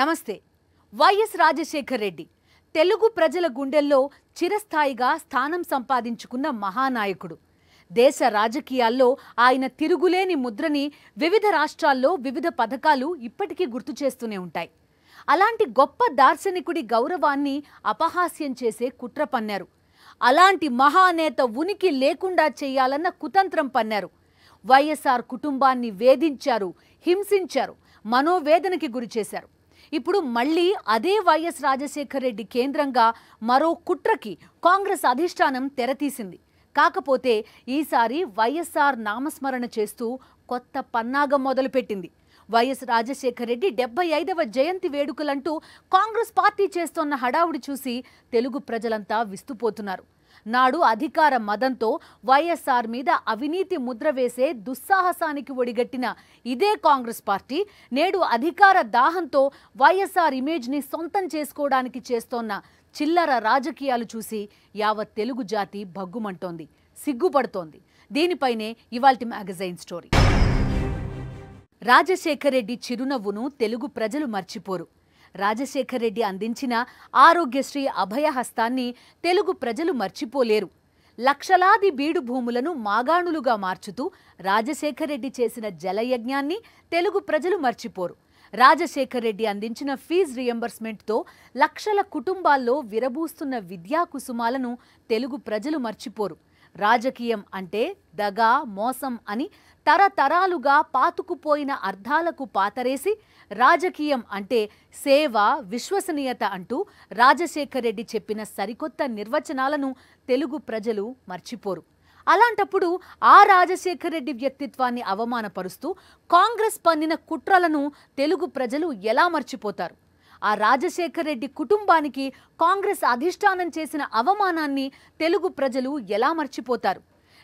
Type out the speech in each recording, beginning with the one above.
నమస్తే. వైఎస్ రాజశేఖర్ రెడ్డి తెలుగు ప్రజల గుండెల్లో చిరస్థాయిగా స్థానం సంపాదించుకున్న మహానాయకుడు. దేశ రాజకీయాల్లో ఆయన తిరుగులేని ముద్రని వివిధ రాష్ట్రాల్లో వివిధ పథకాలు ఇప్పటికీ గుర్తు చేస్తూనే ఉంటాయి. అలాంటి గొప్ప దార్శనికుడి గౌరవాన్ని అపహాస్యం చేసే కుట్ర పన్నారు. అలాంటి మహానేత ఉనికి లేకుండా చేయాలన్న కుతంత్రం పన్నారు. వైఎస్ఆర్ కుటుంబాన్ని వేధించారు, హింసించారు, మనోవేదనకి గురిచేశారు. ఇప్పుడు మళ్ళీ అదే వైఎస్ రాజశేఖర్ రెడ్డి కేంద్రంగా మరో కుట్రకి కాంగ్రెస్ అధిష్టానం తెరతీసింది. కాకపోతే ఈసారి వైఎస్ఆర్ నామస్మరణ చేస్తూ కొత్త పన్నాగం మొదలుపెట్టింది. వైఎస్ రాజశేఖర్ రెడ్డి 75వ జయంతి వేడుకలంటూ కాంగ్రెస్ పార్టీ చేస్తోన్న హడావుడి చూసి తెలుగు ప్రజలంతా విస్తుపోతున్నారు. నాడు అధికార మదంతో వైఎస్ఆర్ మీద అవినీతి ముద్ర వేసే దుస్సాహసానికి ఒడిగట్టిన ఇదే కాంగ్రెస్ పార్టీ నేడు అధికార దాహంతో వైఎస్ఆర్ ఇమేజ్ని సొంతం చేసుకోవడానికి చేస్తోన్న చిల్లర రాజకీయాలు చూసి యావత్ తెలుగు జాతి భగ్గుమంటోంది, సిగ్గుపడుతోంది. దీనిపైనే ఇవాల్టి మ్యాగజైన్ స్టోరీ. రాజశేఖర్ రెడ్డి చిరునవ్వును తెలుగు ప్రజలు మర్చిపోరు. రాజశేఖర్ రెడ్డి అందించిన ఆరోగ్యశ్రీ అభయహస్తాన్ని తెలుగు ప్రజలు మర్చిపోలేరు. లక్షలాది బీడు భూములను మాగాణులుగా మార్చుతూ రాజశేఖర్ రెడ్డి చేసిన జలయజ్ఞాన్ని తెలుగు ప్రజలు మర్చిపోరు. రాజశేఖర్ రెడ్డి అందించిన ఫీజు రియంబర్స్మెంట్తో లక్షల కుటుంబాల్లో విరబూస్తున్న విద్యా కుసుమాలను తెలుగు ప్రజలు మర్చిపోరు. రాజకీయం అంటే దగా, మోసం అని తరతరాలుగా పాతుకుపోయిన అర్థాలకు పాతరేసి రాజకీయం అంటే సేవ, విశ్వసనీయత అంటూ రాజశేఖర్ రెడ్డి చెప్పిన సరికొత్త నిర్వచనాలను తెలుగు ప్రజలు మర్చిపోరు. అలాంటప్పుడు ఆ రాజశేఖర్ రెడ్డి వ్యక్తిత్వాన్ని అవమానపరుస్తూ కాంగ్రెస్ పన్నిన కుట్రలను తెలుగు ప్రజలు ఎలా మర్చిపోతారు? ఆ రాజశేఖర్ రెడ్డి కుటుంబానికి కాంగ్రెస్ అధిష్టానం చేసిన అవమానాన్ని తెలుగు ప్రజలు ఎలా మర్చిపోతారు?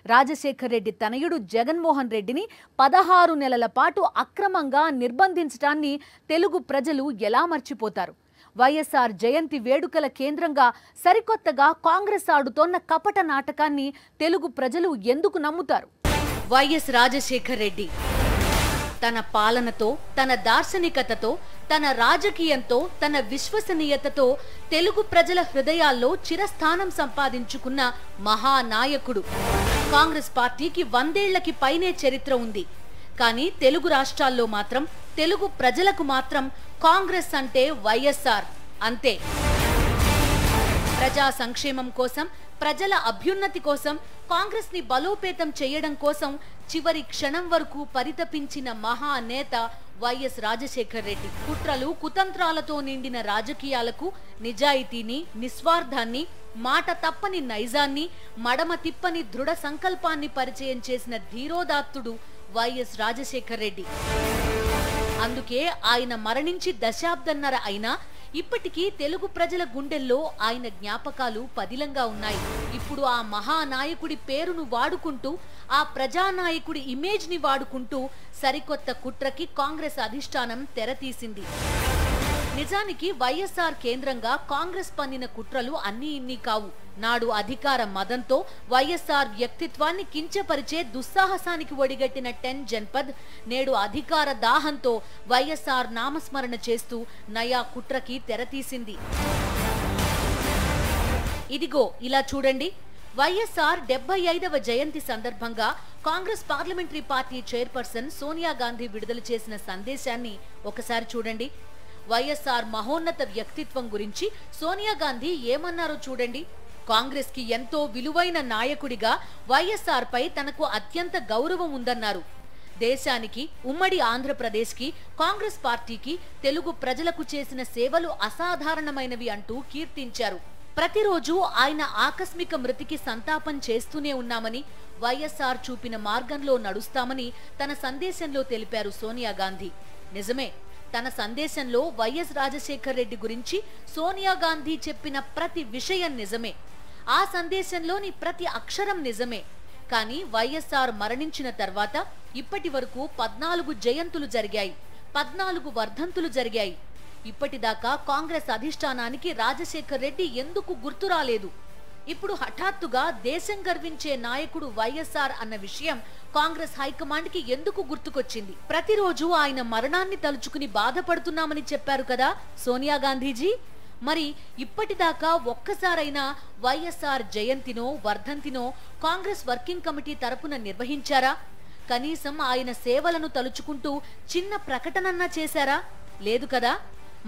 రాజశేఖర్ రెడ్డి తనయుడు జగన్మోహన్ రెడ్డిని 16 నెలల పాటు అక్రమంగా నిర్బంధించడాన్ని తెలుగు ప్రజలు ఎలా మర్చిపోతారు? వైఎస్ఆర్ జయంతి వేడుకల కేంద్రంగా సరికొత్తగా కాంగ్రెస్ ఆడుతోన్న కపట నాటకాన్ని తెలుగు ప్రజలు ఎందుకు నమ్ముతారు? వైఎస్ రాజశేఖర్ రెడ్డి తన పాలనతో, తన దార్శనికతతో, తన రాజకీయంతో, తన విశ్వసనీయతతో తెలుగు ప్రజల హృదయాల్లో చిరస్థానం సంపాదించుకున్న మహానాయకుడు. కాంగ్రెస్ పార్టీకి 100 ఏళ్లకి పైనే చరిత్ర ఉంది. కానీ తెలుగు రాష్ట్రాల్లో మాత్రం, తెలుగు ప్రజలకు మాత్రం కాంగ్రెస్ అంటే వైఎస్ఆర్ అంతే. ప్రజా సంక్షేమం కోసం, ప్రజల అభ్యున్నతి కోసం, కాంగ్రెస్ ని బలోపేతం చేయడం కోసం చివరి క్షణం వరకు పరితపించిన మహానేత వైఎస్ రాజశేఖర్ రెడ్డి. కుట్రలు, కుతంత్రాలతో నిండిన రాజకీయాలకు నిజాయితీని, నిస్వార్థాన్ని, మాట తప్పని నైజాన్ని, మడమ తిప్పని దృఢ సంకల్పాన్ని పరిచయం చేసిన ధీరోదాత్తుడు వైఎస్ రాజశేఖర్ రెడ్డి. అందుకే ఆయన మరణించి దశాబ్దన్నర అయినా ఇప్పటికీ తెలుగు ప్రజల గుండెల్లో ఆయన జ్ఞాపకాలు పదిలంగా ఉన్నాయి. ఇప్పుడు ఆ మహానాయకుడి పేరును వాడుకుంటూ, ఆ ప్రజానాయకుడి ఇమేజ్ ని వాడుకుంటూ సరికొత్త కుట్రకి కాంగ్రెస్ అధిష్టానం తెరతీసింది. నిజానికి వైఎస్ఆర్ కేంద్రంగా కాంగ్రెస్ పన్నిన కుట్రలు అన్నీ ఇన్ని కావు. నాడు అధికార మదంతో వైఎస్ఆర్ వ్యక్తిత్వాన్ని కించపరిచే దుస్సాహసానికి ఒడిగట్టిన 10 జన్పద్ నేడు అధికార దాహంతో వైఎస్ఆర్ నామస్మరణ చేస్తూ నయా కుట్రకి తెరతీసింది. ఇదిగో ఇలా చూడండి. వైఎస్ఆర్ 75వ జయంతి సందర్భంగా Congress parliamentary party chairperson Sonia Gandhi విడుదల చేసిన సందేశాన్ని ఒకసారి చూడండి. వైఎస్ఆర్ మహోన్నత వ్యక్తిత్వం గురించి సోనియా గాంధీ ఏమన్నారో చూడండి. కాంగ్రెస్ కి ఎంతో విలువైన నాయకుడిగా వైఎస్ఆర్ పై తనకు అత్యంత గౌరవం ఉందన్నారు. దేశానికి, ఉమ్మడి ఆంధ్రప్రదేశ్ కి, కాంగ్రెస్ పార్టీకి, తెలుగు ప్రజలకు చేసిన సేవలు అసాధారణమైనవి అంటూ కీర్తించారు. ప్రతిరోజు ఆయన ఆకస్మిక మృతికి సంతాపం చేస్తూనే ఉన్నామని, వైఎస్ఆర్ చూపిన మార్గంలో నడుస్తామని తన సందేశంలో తెలిపారు సోనియా గాంధీ. నిజమే, తన సందేశంలో వైఎస్ రాజశేఖర్ రెడ్డి గురించి సోనియా గాంధీ చెప్పిన ప్రతి విషయం నిజమే. ఆ సందేశంలోని ప్రతి అక్షరం నిజమే. కానీ వైఎస్ఆర్ మరణించిన తర్వాత ఇప్పటి వరకు 14 జయంతులు జరిగాయి, 14 వర్ధంతులు జరిగాయి. ఇప్పటిదాకా కాంగ్రెస్ అధిష్టానానికి రాజశేఖర్ రెడ్డి ఎందుకు గుర్తు రాలేదు? ఇప్పుడు హఠాత్తుగా దేశం గర్వించే నాయకుడు వైఎస్ఆర్ అన్న విషయం కాంగ్రెస్ హైకమాండ్ కి ఎందుకు గుర్తుకొచ్చింది? ప్రతిరోజు ఆయన మరణాన్ని తలుచుకుని బాధపడుతున్నామని చెప్పారు కదా సోనియా గాంధీజీ. మరి ఇప్పటిదాకా ఒక్కసారైనా వైఎస్ఆర్ జయంతినో వర్ధంతినో కాంగ్రెస్ వర్కింగ్ కమిటీ తరపున నిర్వహించారా? కనీసం ఆయన సేవలను తలుచుకుంటూ చిన్న ప్రకటనన్నా చేశారా? లేదు కదా.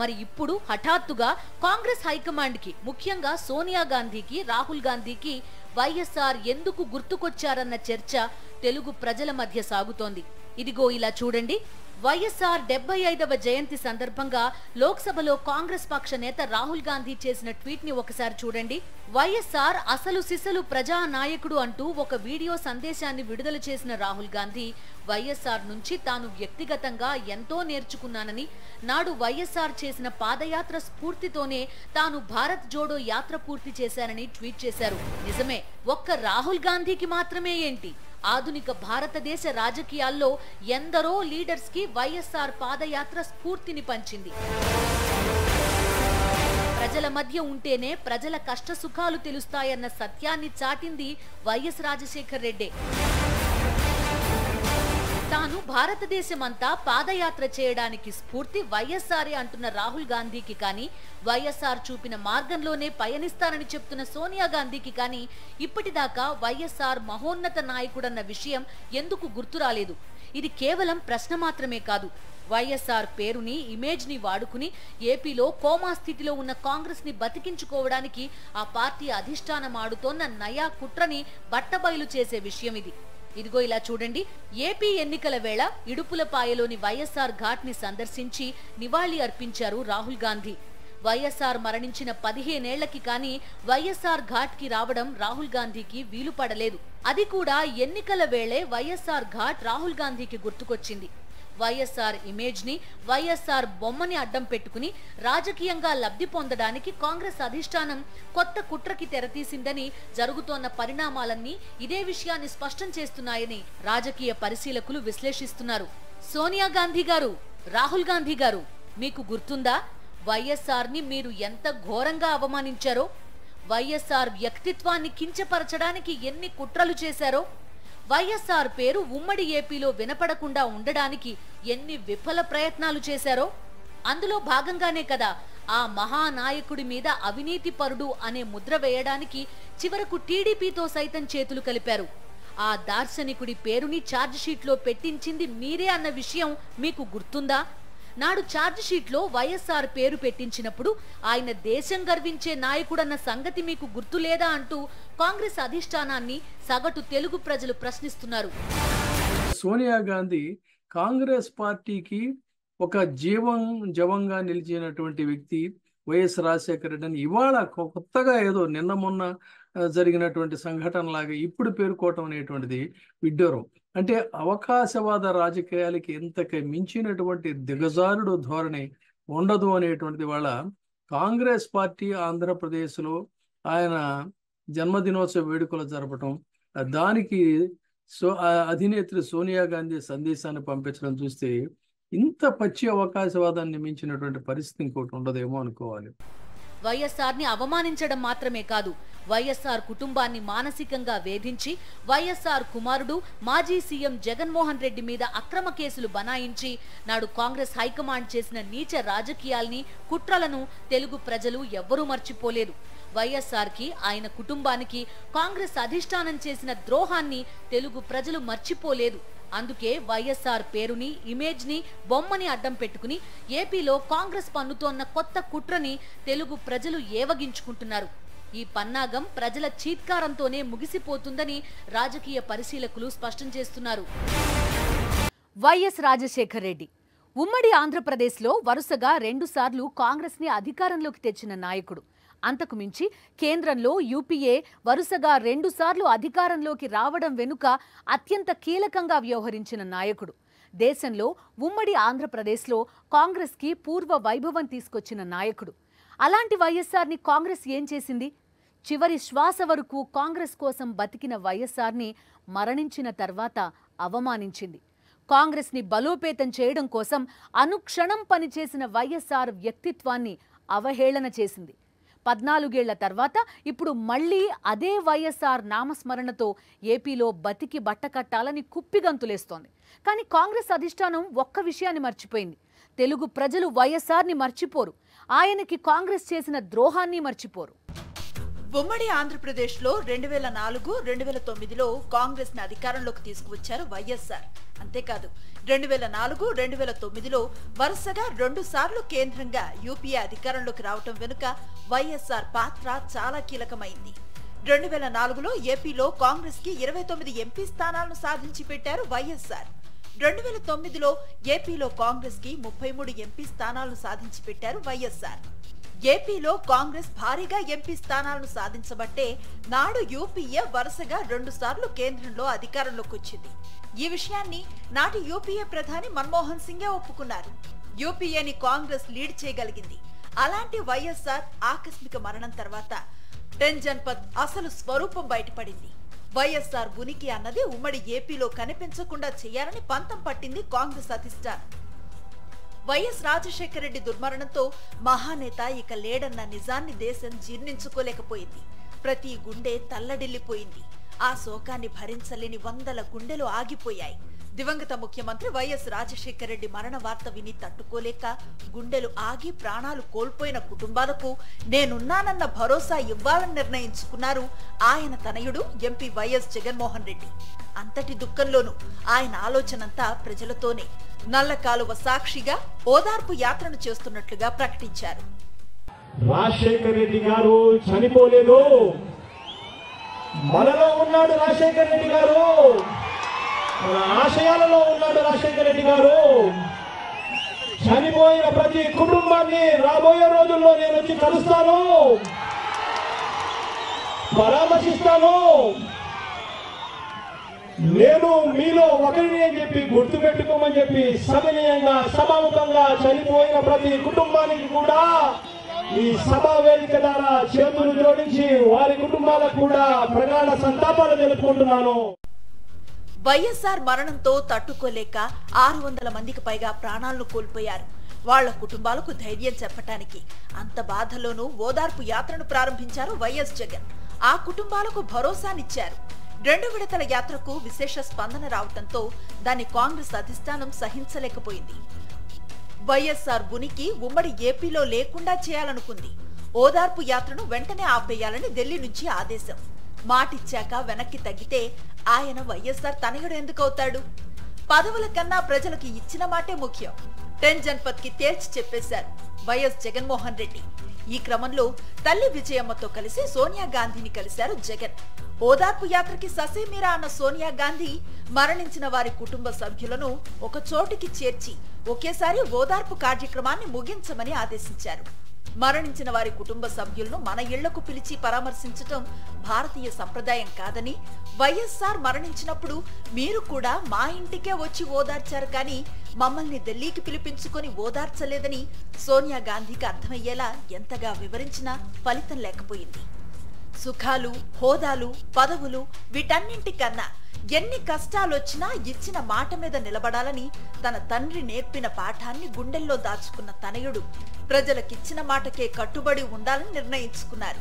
మరి ఇప్పుడు హఠాత్తుగా కాంగ్రెస్ హైకమాండ్ కి, ముఖ్యంగా సోనియా గాంధీకి, రాహుల్ గాంధీకి వైఎస్ఆర్ ఎందుకు గుర్తుకొచ్చారన్న చర్చ తెలుగు ప్రజల మధ్య సాగుతోంది. ఇదిగో ఇలా చూడండి. వైఎస్ఆర్ 75వ జయంతి సందర్భంగా లోక్సభలో కాంగ్రెస్ పక్ష నేత రాహుల్ గాంధీ చేసిన ట్వీట్ ని ఒకసారి చూడండి. వైఎస్ఆర్ అసలు సిసలు ప్రజా నాయకుడు అంటూ ఒక వీడియో సందేశాన్ని విడుదల చేసిన రాహుల్ గాంధీ వైఎస్ఆర్ నుంచి తాను వ్యక్తిగతంగా ఎంతో నేర్చుకున్నానని, నాడు వైఎస్ఆర్ చేసిన పాదయాత్ర స్ఫూర్తితోనే తాను భారత్ జోడో యాత్ర పూర్తి చేశానని ట్వీట్ చేశారు. నిజమే, ఒక్క రాహుల్ గాంధీకి మాత్రమే ఏంటి, ఆధునిక భారతదేశ రాజకీయాల్లో ఎందరో లీడర్స్ కి వైఎస్ఆర్ పాదయాత్ర స్ఫూర్తిని పంచింది. ప్రజల మధ్య ఉంటేనే ప్రజల కష్ట సుఖాలు తెలుస్తాయన్న సత్యాన్ని చాటింది వైఎస్ రాజశేఖర్ రెడ్డి. తాను భారతదేశమంతా పాదయాత్ర చేయడానికి స్ఫూర్తి వైఎస్ఆర్ అంటున్న రాహుల్ గాంధీకి కానీ, వైఎస్ఆర్ చూపిన మార్గంలోనే పయనిస్తానని చెప్తున్న సోనియా గాంధీకి కానీ ఇప్పటిదాకా వైఎస్ఆర్ మహోన్నత నాయకుడన్న విషయం ఎందుకు గుర్తు రాలేదు? ఇది కేవలం ప్రశ్న మాత్రమే కాదు. వైఎస్ఆర్ పేరుని, ఇమేజ్ ని వాడుకుని ఏపీలో కోమా స్థితిలో ఉన్న కాంగ్రెస్ ని బతికించుకోవడానికి ఆ పార్టీ అధిష్టానం ఆడుతోన్న నయా కుట్రని బట్టబయలు చేసే విషయం ఇది. ఇదిగో ఇలా చూడండి. ఏపీ ఎన్నికల వేళ ఇడుపులపాయలోని వైఎస్ఆర్ ఘాట్ ని సందర్శించి నివాళి అర్పించారు రాహుల్ గాంధీ. వైఎస్ఆర్ మరణించిన 15 ఏళ్లకి కానీ వైఎస్ఆర్ ఘాట్ కి రావడం రాహుల్ గాంధీకి వీలు పడలేదు. అది కూడా ఎన్నికల వేళే వైఎస్ఆర్ ఘాట్ రాహుల్ గాంధీకి గుర్తుకొచ్చింది. వైఎస్ఆర్ ఇమేజ్ ని, వైఎస్ఆర్ బొమ్మని అడ్డం పెట్టుకుని రాజకీయంగా లబ్ధి పొందడానికి కాంగ్రెస్ అధిష్టానం కొత్త కుట్రకి తెరతీసిందని జరుగుతోన్న పరిణామాలన్నీ ఇదే విషయాన్ని స్పష్టం చేస్తున్నాయని రాజకీయ పరిశీలకులు విశ్లేషిస్తున్నారు. సోనియా గాంధీ గారు, రాహుల్ గాంధీ గారు, మీకు గుర్తుందా వైఎస్ఆర్ ని మీరు ఎంత ఘోరంగా అవమానించారో? వైఎస్ఆర్ వ్యక్తిత్వాన్ని కించపరచడానికి ఎన్ని కుట్రలు చేశారో? వైఎస్ఆర్ పేరు ఉమ్మడి ఏపీలో వినపడకుండా ఉండడానికి ఎన్ని విఫల ప్రయత్నాలు చేశారో? అందులో భాగంగానే కదా ఆ మహానాయకుడి మీద అవినీతి పరుడు అనే ముద్ర వేయడానికి చివరకు టీడీపీతో సైతం చేతులు కలిపారు. ఆ దార్శనికుడి పేరుని ఛార్జ్ షీట్లో పెట్టించింది మీరే అన్న విషయం మీకు గుర్తుందా? నాడు ఛార్జ్ షీట్లో వైఎస్ఆర్ పేరు పెట్టించినప్పుడు ఆయన దేశం గర్వించే నాయకుడన్న సంగతి మీకు గుర్తులేదా అంటూ కాంగ్రెస్ అధిష్టానాన్ని సగటు తెలుగు ప్రజలు ప్రశ్నిస్తున్నారు. సోనియా గాంధీ కాంగ్రెస్ పార్టీకి ఒక జవంగా నిలిచినటువంటి వ్యక్తి వైఎస్ రాజశేఖర రెడ్డిని ఇవాళ కొత్తగా ఏదో నిన్న మొన్న జరిగినటువంటి సంఘటన లాగా ఇప్పుడు పేర్కోవటం అనేటువంటిది విడ్డూరం. అంటే అవకాశవాద రాజకీయాలకి ఇంతకు మించినటువంటి దిగజారుడు ధోరణి ఉండదు అనేటువంటిది వాళ్ళ కాంగ్రెస్ పార్టీ ఆంధ్రప్రదేశ్లో ఆయన జన్మదినోత్సవ వేడుకలు జరపటం, దానికి అధినేత్రి సోనియా గాంధీ సందేశాన్ని పంపించడం చూస్తే ఇంత పచ్చి అవకాశవాదాన్ని మించినటువంటి పరిస్థితి ఇంకోటి ఉండదేమో అనుకోవాలి. వైఎస్ఆర్ ని అవమానించడం మాత్రమే కాదు, వైఎస్ఆర్ కుటుంబాన్ని మానసికంగా వేధించి వైఎస్ఆర్ కుమారుడు మాజీ సీఎం జగన్మోహన్ రెడ్డి మీద అక్రమ కేసులు బనాయించి నాడు కాంగ్రెస్ హైకమాండ్ చేసిన నీచ రాజకీయాల్ని, కుట్రలను తెలుగు ప్రజలు ఎవ్వరూ మర్చిపోలేదు. వైఎస్ఆర్ కి, ఆయన కుటుంబానికి కాంగ్రెస్ అధిష్టానం చేసిన ద్రోహాన్ని తెలుగు ప్రజలు మర్చిపోలేదు. అందుకే వైఎస్ఆర్ పేరుని, ఇమేజ్ ని, బొమ్మని అడ్డం పెట్టుకుని ఏపీలో కాంగ్రెస్ పన్నుతోన్న కొత్త కుట్రని తెలుగు ప్రజలు ఏవగించుకుంటున్నారు. ఈ పన్నాగం ప్రజల చీత్కారంతోనే ముగిసిపోతుందని రాజకీయ పరిశీలకులు స్పష్టం చేస్తున్నారు. వైఎస్ రాజశేఖర్ రెడ్డి ఉమ్మడి ఆంధ్రప్రదేశ్లో వరుసగా 2 సార్లు కాంగ్రెస్ ని అధికారంలోకి తెచ్చిన నాయకుడు. అంతకు మించి కేంద్రంలో యూపీఏ వరుసగా 2 సార్లు అధికారంలోకి రావడం వెనుక అత్యంత కీలకంగా వ్యవహరించిన నాయకుడు. దేశంలో ఉమ్మడి ఆంధ్రప్రదేశ్లో కాంగ్రెస్కి పూర్వ వైభవం తీసుకొచ్చిన నాయకుడు. అలాంటి వైఎస్ఆర్ని కాంగ్రెస్ ఏం చేసింది? చివరి శ్వాస వరకు కాంగ్రెస్ కోసం బతికిన వైఎస్ఆర్ని మరణించిన తర్వాత అవమానించింది. కాంగ్రెస్ని బలోపేతం చేయడం కోసం అనుక్షణం పనిచేసిన వైఎస్ఆర్ వ్యక్తిత్వాన్ని అవహేళన చేసింది. 14 ఏళ్ల తర్వాత ఇప్పుడు మళ్లీ అదే వైఎస్ఆర్ నామస్మరణతో ఏపీలో బతికి బట్టకట్టాలని కుప్పిగంతులేస్తోంది. కానీ కాంగ్రెస్ అధిష్టానం ఒక్క విషయాన్ని మర్చిపోయింది. తెలుగు ప్రజలు వైఎస్ఆర్ని మర్చిపోరు, ఆయనకి కాంగ్రెస్ చేసిన ద్రోహాన్ని మర్చిపోరు. ఉమ్మడి ఆంధ్రప్రదేశ్లో 2004, 2009లో కాంగ్రెస్ ని అధికారంలోకి తీసుకువచ్చారు వైఎస్ఆర్. అంతేకాదు 2004, 2009లో వరుసగా 2 సార్లు కేంద్రంగా యూపీఏ అధికారంలోకి రావటం వెనుక వైఎస్ఆర్ పాత్ర చాలా కీలకమైంది. 2004లో ఏపీలో కాంగ్రెస్ కి 29 ఎంపీ స్థానాలను సాధించి పెట్టారు వైఎస్ఆర్. 2009లో ఏపీలో కాంగ్రెస్ కి 33 ఎంపీ స్థానాలను సాధించి పెట్టారు వైఎస్ఆర్. ఏపీలో కాంగ్రెస్ భారీగా ఎంపీ స్థానాలను సాధించబట్టే నాడు యూపీఏ వరుసగా 2 సార్లు కేంద్రంలో అధికారంలోకి వచ్చింది. ఈ విషయాన్ని నాటి యూపీఏ ప్రధాని మన్మోహన్ సింగే ఒప్పుకున్నారు. యూపీఏని కాంగ్రెస్ లీడ్ చేయగలిగింది. అలాంటి వైఎస్ఆర్ ఆకస్మిక మరణం తర్వాత 10 జన్పథ్ అసలు స్వరూపం బయటపడింది. వైఎస్ఆర్ ఉనికి అన్నది ఉమ్మడి ఏపీలో కనిపించకుండా చేయాలని పంతం పట్టింది కాంగ్రెస్ అధిష్టానం. వైఎస్ రాజశేఖర రెడ్డి దుర్మరణంతో మహానేత ఇక లేడన్న నిజాన్ని దేశం జీర్ణించుకోలేకపోయింది. ప్రతి గుండె తల్లడిల్లిపోయింది. ఆ శోకాన్ని భరించలేని వందల గుండెలు ఆగిపోయాయి. దివంగత ముఖ్యమంత్రి వైఎస్ రాజశేఖర రెడ్డి మరణ వార్త విని తట్టుకోలేక గుండెలు ఆగి ప్రాణాలు కోల్పోయిన కుటుంబాలకు నేనున్నానన్న భరోసా ఇవ్వాలని నిర్ణయించుకున్నారు ఆయన తనయుడు ఎంపీ వైఎస్ జగన్మోహన్ రెడ్డి. అంతటి దుఃఖంలోనూ ఆయన ఆలోచనంతా ప్రజలతోనే. నల్లకాలువ సాక్షిగా ఓదార్పు యాత్రను చేస్తున్నట్లుగా ప్రకటించారు. రాజశేఖర రెడ్డి గారు చనిపోలేదు, మనలో ఉన్నాడు రాజశేఖర రెడ్డి గారు, మన ఆశయాలలో ఉన్నాడు రాజశేఖర రెడ్డి గారు. చనిపోయిన ప్రతి కుటుంబాన్ని రాబోయే రోజుల్లో నేను వచ్చి కలుస్తాను, పరామర్శిస్తాను. నేను మీలో ఒకరిని అని చెప్పి గుర్తు పెట్టుకోమని చెప్పి సవినయంగా సభాముఖంగా చనిపోయిన ప్రతి కుటుంబానికి కూడా ఈ సభా వేదిక ద్వారా చేతులు జోడించి వారి కుటుంబాలకు కూడా ప్రగాఢ సంతాపాలు తెలుపుకుంటున్నాను. వైఎస్ఆర్ మరణంతో తట్టుకోలేక 600 మందికి పైగా ప్రాణాలను కోల్పోయారు. వాళ్ల కుటుంబాలకు ధైర్యం చెప్పటానికి అంత బాధలోనూ ఓదార్పు యాత్రను ప్రారంభించారు వైఎస్ జగన్. ఆ కుటుంబాలకు భరోసానిచ్చారు. 2 విడతల యాత్రకు విశేష స్పందన రావటంతో దాన్ని కాంగ్రెస్ అధిష్టానం సహించలేకపోయింది. వైఎస్ఆర్ ఉనికి ఉమ్మడి ఏపీలో లేకుండా చేయాలనుకుంది. ఓదార్పు యాత్రను వెంటనే ఆపేయాలని ఢిల్లీ నుంచి ఆదేశం. మాటిచ్చాక వెనక్కి తగ్గితే ఆయన వైఎస్ఆర్ తనయుడు ఎందుకవుతాడు? పదవుల కన్నా ప్రజలకు ఇచ్చిన మాటే ముఖ్యం. 10 జన్పథ్ కి తేల్చి చెప్పేశారు వైఎస్ జగన్మోహన్ రెడ్డి. ఈ క్రమంలో తల్లి విజయమ్మతో కలిసి సోనియా గాంధీని కలిశారు జగన్. ఓదార్పు యాత్రకి ససేమిరా అన్న సోనియా గాంధీ మరణించిన వారి కుటుంబ సభ్యులను ఒక చోటికి చేర్చి ఒకేసారి ఓదార్పు కార్యక్రమాన్ని ముగించమని ఆదేశించారు. మరణించిన వారి కుటుంబ సభ్యులను మన ఇళ్లకు పిలిచి పరామర్శించటం భారతీయ సంప్రదాయం కాదని, వైఎస్ఆర్ మరణించినప్పుడు మీరు కూడా మా ఇంటికే వచ్చి ఓదార్చారు కానీ మమ్మల్ని ఢిల్లీకి పిలిపించుకొని ఓదార్చలేదని సోనియా గాంధీకి అర్థమయ్యేలా ఎంతగా వివరించినా ఫలితం లేకపోయింది. సుఖాలు, హోదాలు, పదవులు వీటన్నింటికన్నా ఎన్ని కష్టాలొచ్చినా ఇచ్చిన మాట మీద నిలబడాలని తన తండ్రి నేర్పిన పాఠాన్ని గుండెల్లో దాచుకున్న తనయుడు ప్రజలకిచ్చిన మాటకే కట్టుబడి ఉండాలని నిర్ణయించుకున్నారు.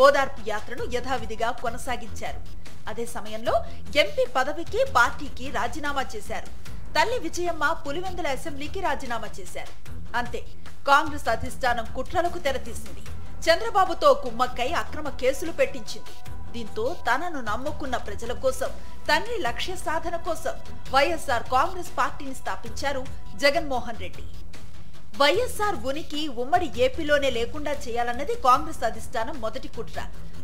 ఓదార్పు యాత్రను యథావిధిగా కొనసాగించారు. అదే సమయంలో ఎంపీ పదవికి పార్టీకి రాజీనామా చేశారు. తల్లి విజయమ్మ పులివెందుల అసెంబ్లీకి రాజీనామా చేశారు. అంతే, కాంగ్రెస్ అధిష్టానం కుట్రలకు తెరతీసింది. చంద్రబాబుతో కుమ్మక్కై అక్రమ కేసులు పెట్టించింది. దీంతో తనను నమ్ముకున్న ప్రజల కోసం, తండ్రి లక్ష్య సాధన కోసం వైఎస్ఆర్ కాంగ్రెస్ పార్టీని స్థాపించారు జగన్మోహన్ రెడ్డి. వైఎస్ఆర్ ఉనికి ఉమ్మడి ఏపీలోనే లేకుండా చేయాలన్నది కాంగ్రెస్ అధిష్టానం మొదటి కుట్ర.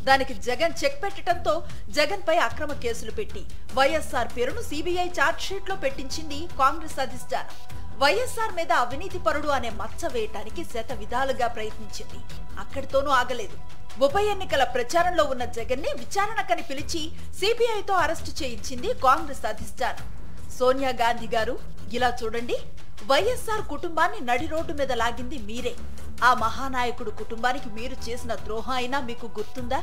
దానికి జగన్ చెక్ పెట్టడంతో జగన్ పై అక్రమ కేసులు పెట్టి వైఎస్ఆర్ పేరును సిబిఐ ఛార్జ్ షీట్ లో పెట్టించింది కాంగ్రెస్ అధిష్టానం. వైఎస్ఆర్ మీద అవినీతి పరుడు అనే మచ్చ వేయటానికి శత విధాలుగా ప్రయత్నించింది. అక్కడితోనూ ఆగలేదు. ఉప ఎన్నికల ప్రచారంలో ఉన్న జగన్ ని విచారణకని పిలిచి సిబిఐతో అరెస్టు చేయించింది కాంగ్రెస్ అధిష్టానం. సోనియా గాంధీ గారు, ఇలా చూడండి, వైఎస్ఆర్ కుటుంబాన్ని నడి రోడ్డు మీద లాగింది మీరే. ఆ మహానాయకుడు కుటుంబానికి మీరు చేసిన ద్రోహం అయినా మీకు గుర్తుందా?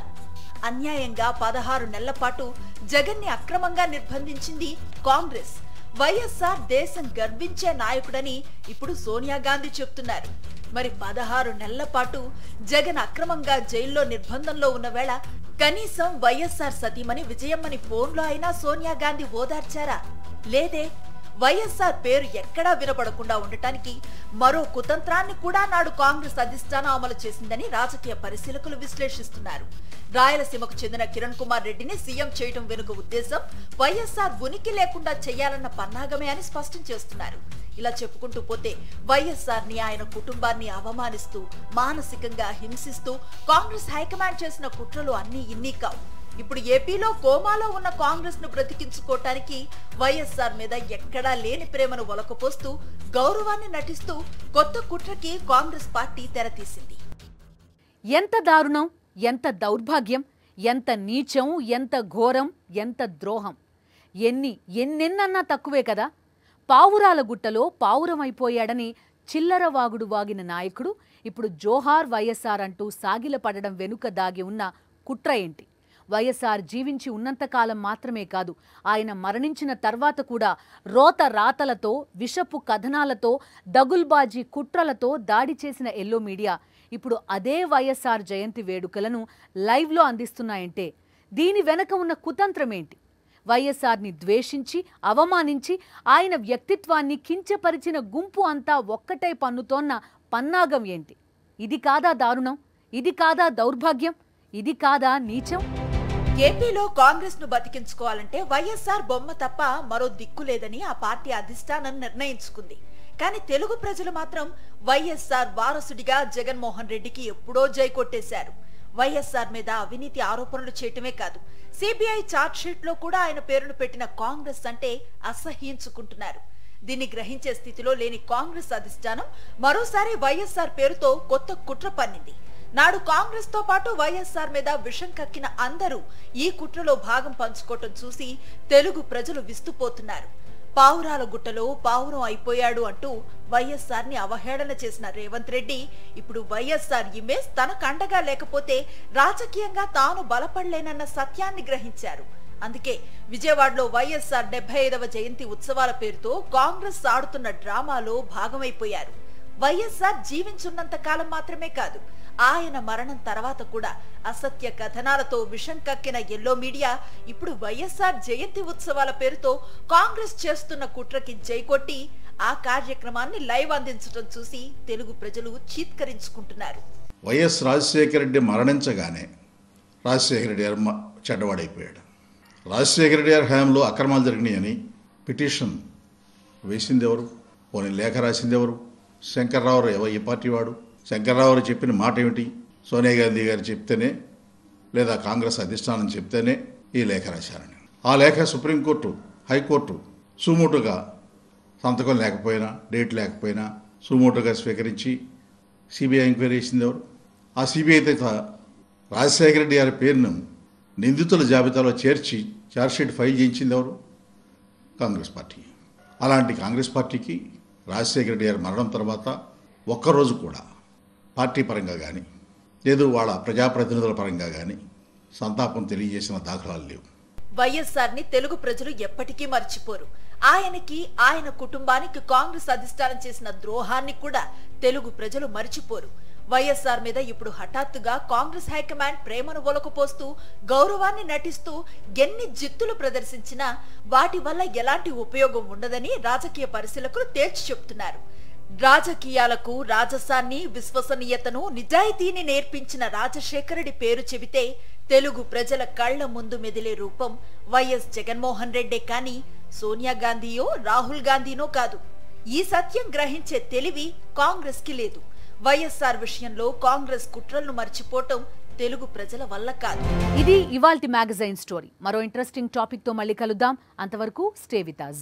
అన్యాయంగా 16 నెలల పాటు జగన్ ని అక్రమంగా నిర్బంధించింది కాంగ్రెస్. వైఎస్ఆర్ దేశం గర్వించే నాయకుడని ఇప్పుడు సోనియా గాంధీ చెప్తున్నారు. మరి 16 నెలల పాటు జగన్ అక్రమంగా జైల్లో నిర్బంధంలో ఉన్న వేళ కనీసం వైఎస్ఆర్ సతీమణి విజయమ్మని ఫోన్లో అయినా సోనియా గాంధీ ఓదార్చారా? లేదే. వైఎస్ఆర్ పేరు ఎక్కడా వినపడకుండా ఉండటానికి మరో కుతంత్రాన్ని కూడా నాడు కాంగ్రెస్ అధిష్టానం అమలు చేసిందని రాజకీయ పరిశీలకులు విశ్లేషిస్తున్నారు. రాయలసీమకు చెందిన కిరణ్ కుమార్ రెడ్డిని సీఎం చేయడం వెనుక ఉద్దేశం వైఎస్ఆర్ ఉనికి లేకుండా చేయాలన్న పన్నాగమే అని స్పష్టం చేస్తున్నారు. ఇలా చెప్పుకుంటూ పోతే వైఎస్ఆర్ ని, ఆయన కుటుంబాన్ని అవమానిస్తూ మానసికంగా హింసిస్తూ కాంగ్రెస్ హైకమాండ్ చేసిన కుట్రలు అన్నీ ఇన్ని కావు. ఇప్పుడు ఏపీలో కోమాలో ఉన్న కాంగ్రెస్ ను బ్రతికించుకోవటానికి వైఎస్ఆర్ మీద ఎక్కడా లేని ప్రేమను ఒలకపోస్తూ గౌరవాన్ని నటిస్తూ కొత్త కుట్రకి కాంగ్రెస్ పార్టీ తెరతీసింది. ఎంత దారుణం, ఎంత దౌర్భాగ్యం, ఎంత నీచం, ఎంత ఘోరం, ఎంత ద్రోహం! ఎన్నెన్నన్నా తక్కువే కదా. పావురాల గుట్టలో పావురమైపోయాడని చిల్లర వాగుడు వాగిన నాయకుడు ఇప్పుడు జోహార్ వైఎస్ఆర్ అంటూ సాగిలపడడం వెనుక దాగి ఉన్న కుట్ర ఏంటి? వైఎస్ఆర్ జీవించి ఉన్నంతకాలం మాత్రమే కాదు, ఆయన మరణించిన తర్వాత కూడా రోత రాతలతో, విషపు కథనాలతో, దగుల్బాజీ కుట్రలతో దాడి చేసిన ఎల్లో మీడియా ఇప్పుడు అదే వైఎస్ఆర్ జయంతి వేడుకలను లైవ్లో అందిస్తున్నాయంటే దీని వెనక ఉన్న కుతంత్రం ఏంటి? వైఎస్ఆర్ని ద్వేషించి, అవమానించి, ఆయన వ్యక్తిత్వాన్ని కించపరిచిన గుంపు అంతా ఒక్కటై పన్నుతోన్న పన్నాగం ఏంటి? ఇది కాదా దారుణం? ఇది కాదా దౌర్భాగ్యం? ఇది కాదా నీచం? ఏపీలో కాంగ్రెస్ ను బతికించుకోవాలంటే వైఎస్ఆర్ బొమ్మ తప్ప మరో దిక్కు లేదని ఆ పార్టీ అధిష్టానం నిర్ణయించుకుంది. కానీ తెలుగు ప్రజలు మాత్రం వైఎస్ఆర్ వారసుడిగా జగన్మోహన్ రెడ్డికి ఎప్పుడో జై కొట్టేశారు. వైఎస్ఆర్ మీద అవినీతి ఆరోపణలు చేయటమే కాదు, సిబిఐ ఛార్జ్ షీట్ లో కూడా ఆయన పేరును పెట్టిన కాంగ్రెస్ అంటే అసహ్యించుకుంటున్నారు. దీన్ని గ్రహించే స్థితిలో లేని కాంగ్రెస్ అధిష్టానం మరోసారి వైఎస్ఆర్ పేరుతో కొత్త కుట్ర పన్నింది. నాడు కాంగ్రెస్ తో పాటు వైఎస్ఆర్ మీద విషం కక్కిన అందరూ ఈ కుట్రలో భాగం పంచుకోవటం చూసి తెలుగు ప్రజలు విస్తుపోతున్నారు. పావురాల గుట్టలో పావురం అయిపోయాడు అంటూ వైఎస్ఆర్ ని అవహేళన చేసిన రేవంత్ రెడ్డి ఇప్పుడు వైఎస్ఆర్ ఇమేజ్ తనకు అండగా లేకపోతే రాజకీయంగా తాను బలపడలేనన్న సత్యాన్ని గ్రహించారు. అందుకే విజయవాడలో వైఎస్ఆర్ 75వ జయంతి ఉత్సవాల పేరుతో కాంగ్రెస్ ఆడుతున్న డ్రామాలో భాగమైపోయారు. వైఎస్ఆర్ జీవించున్నంత కాలం మాత్రమే కాదు, ఆయన మరణం తర్వాత కూడా అసత్య కథనాలతో విషం కక్కిన ఎల్లో మీడియా ఇప్పుడు వైఎస్ఆర్ జయంతి ఉత్సవాల పేరుతో కాంగ్రెస్ చేస్తున్న కుట్రకి జైకొట్టి ఆ కార్యక్రమాన్ని లైవ్ అందించడం చూసి తెలుగు ప్రజలు చీత్కరించుకుంటున్నారు. వైఎస్ రాజశేఖర రెడ్డి మరణించగానే రాజశేఖర రెడ్డి గారు చెడ్డవాడైపోయాడు. రాజశేఖర రెడ్డి గారి హయాంలో అక్రమాలు జరిగినాయని పిటిషన్ వేసింది ఎవరు? పోనీ లేఖ రాసింది ఎవరు? శంకర్రావు ఏ పార్టీ వాడు? శంకర్రావు చెప్పిన మాట ఏమిటి? సోనియా గాంధీ గారు చెప్తేనే, లేదా కాంగ్రెస్ అధిష్టానం చెప్తేనే ఈ లేఖ రాశారని. ఆ లేఖ సుప్రీంకోర్టు, హైకోర్టు సుమోటుగా సంతకం లేకపోయినా, డేట్ లేకపోయినా సుమోటుగా స్వీకరించి సిబిఐ ఎంక్వైరీ చేసింది ఎవరు? ఆ సిబిఐ రాజశేఖర రెడ్డి గారి పేరును నిందితుల జాబితాలో చేర్చి ఛార్జ్షీట్ ఫైల్ చేయించింది ఎవరు? కాంగ్రెస్ పార్టీ. అలాంటి కాంగ్రెస్ పార్టీకి రాజశేఖర రెడ్డి గారి మరణం తర్వాత ఒక్కరోజు కూడా పార్టీ పరంగా కానీ లేదు వాళ్ళ ప్రజాప్రతినిధుల పరంగా కానీ సంతాపం తెలియజేసిన దాఖలాలు లేవు. వైఎస్ఆర్ ని తెలుగు ప్రజలు ఎప్పటికీ మర్చిపోరు. ఆయనకి, ఆయన కుటుంబానికి కాంగ్రెస్ అధిష్టానం చేసిన ద్రోహాన్ని కూడా తెలుగు ప్రజలు మర్చిపోరు. వైఎస్ఆర్ మీద ఇప్పుడు హఠాత్తుగా కాంగ్రెస్ హైకమాండ్ ప్రేమను ఒలకపోస్తూ గౌరవాన్ని నటిస్తూ ఎన్ని జిత్తులు ప్రదర్శించినా వాటి వల్ల ఎలాంటి ఉపయోగం ఉండదని రాజకీయ పరిశీలకులు తేల్చి చెప్తున్నారు. రాజకీయాలకు రాజసాన్ని, విశ్వసనీయతను, నిజాయితీని నేర్పించిన రాజశేఖర రెడ్డి పేరు చెబితే తెలుగు ప్రజల కళ్ల ముందు మెదిలే రూపం వైఎస్ జగన్మోహన్ రెడ్డే కానీ సోనియా గాంధీయో రాహుల్ గాంధీనో కాదు. ఈ సత్యం గ్రహించే తెలివి కాంగ్రెస్ కి లేదు. వైఎస్ఆర్ విషయంలో కాంగ్రెస్ కుట్రలను మర్చిపోవటం తెలుగు ప్రజల వల్ల కాదు. ఇది ఇవాల్టి మ్యాగజైన్ స్టోరీ. మరో ఇంట్రెస్టింగ్ టాపిక్ తో మళ్ళీ కలుద్దాం. అంతవరకు స్టే విత్ us.